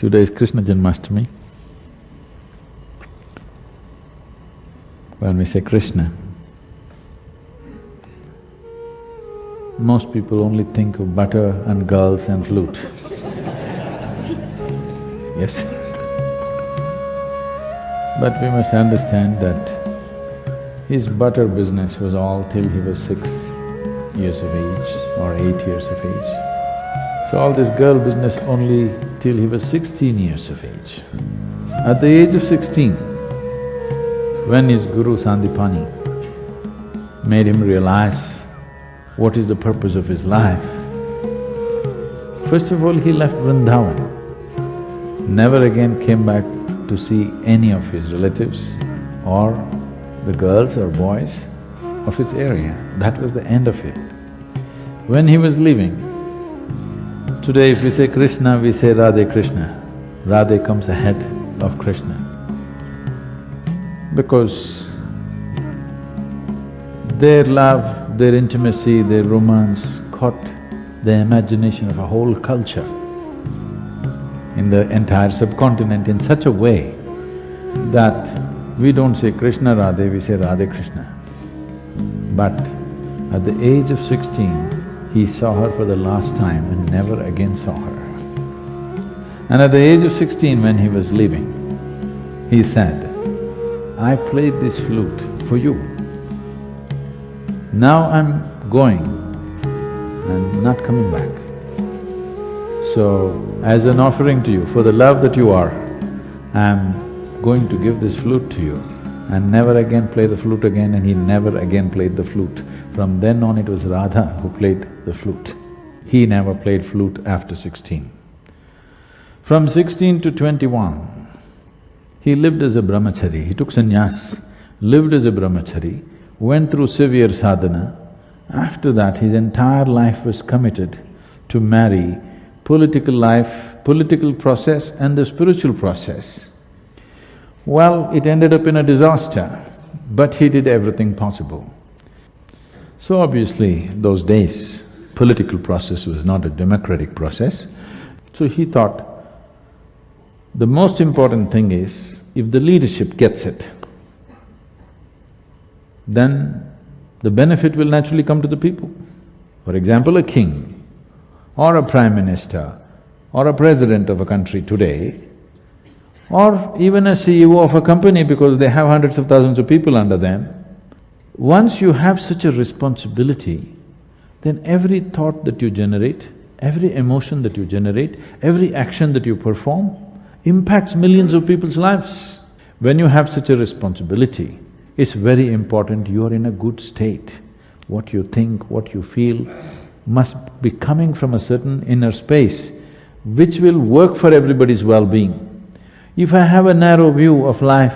Today is Krishna Janmashtami. When we say Krishna, most people only think of butter and girls and flute. Yes? But we must understand that his butter business was all till he was 6 years of age or 8 years of age. So all this girl business only till he was 16 years of age. At the age of 16, when his guru Sandipani made him realize what is the purpose of his life, first of all he left Vrindavan, never again came back to see any of his relatives or the girls or boys of his area. That was the end of it. When he was leaving, today if we say Krishna, we say Radhe Krishna. Radhe comes ahead of Krishna. Because their love, their intimacy, their romance caught the imagination of a whole culture in the entire subcontinent in such a way that we don't say Krishna Radhe, we say Radhe Krishna. But at the age of 16, he saw her for the last time and never again saw her. And at the age of 16, when he was leaving, he said, I played this flute for you. Now I'm going and not coming back. So, as an offering to you, for the love that you are, I'm going to give this flute to you and never again play the flute again. And he never again played the flute. From then on it was Radha who played the flute. He never played flute after 16. From 16 to 21, he lived as a brahmachari. He took sannyas, lived as a brahmachari, went through severe sadhana. After that, his entire life was committed to marry political life, political process and the spiritual process. Well, it ended up in a disaster, but he did everything possible. So obviously, those days, political process was not a democratic process. So he thought, the most important thing is, if the leadership gets it, then the benefit will naturally come to the people. For example, a king or a prime minister or a president of a country today, or even a CEO of a company because they have hundreds of thousands of people under them, once you have such a responsibility, then every thought that you generate, every emotion that you generate, every action that you perform impacts millions of people's lives. When you have such a responsibility, it's very important you are in a good state. What you think, what you feel must be coming from a certain inner space which will work for everybody's well-being. If I have a narrow view of life,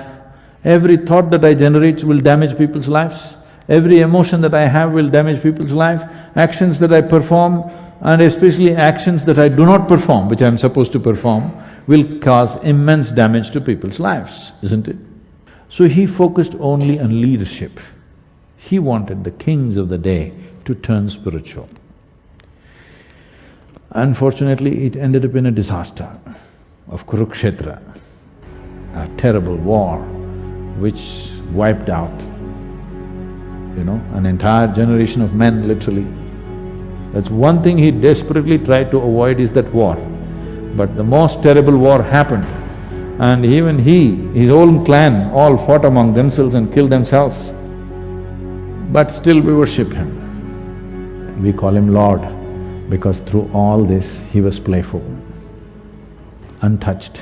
every thought that I generate will damage people's lives, every emotion that I have will damage people's life, actions that I perform and especially actions that I do not perform, which I'm supposed to perform, will cause immense damage to people's lives, isn't it? So he focused only on leadership. He wanted the kings of the day to turn spiritual. Unfortunately, it ended up in a disaster of Kurukshetra, a terrible war which wiped out, an entire generation of men literally. That's one thing he desperately tried to avoid is that war. But the most terrible war happened and even he, his own clan all fought among themselves and killed themselves. But still we worship him. We call him Lord because through all this he was playful, untouched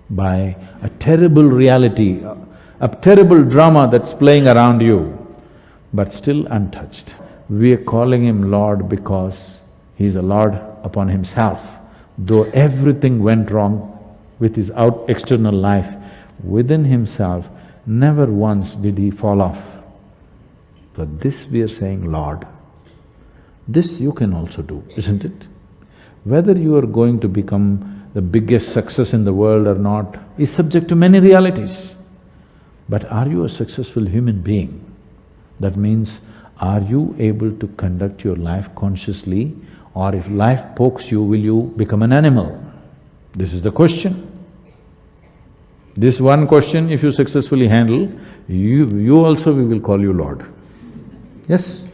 by a terrible reality, a terrible drama that's playing around you, but still untouched. We are calling him Lord because he's a Lord upon himself. Though everything went wrong with his external life, within himself, never once did he fall off. So this we are saying Lord. This you can also do, isn't it? Whether you are going to become the biggest success in the world or not is subject to many realities. But are you a successful human being? That means, are you able to conduct your life consciously, or if life pokes you, will you become an animal? This is the question. This one question, if you successfully handle, you also we will call you Lord. Yes?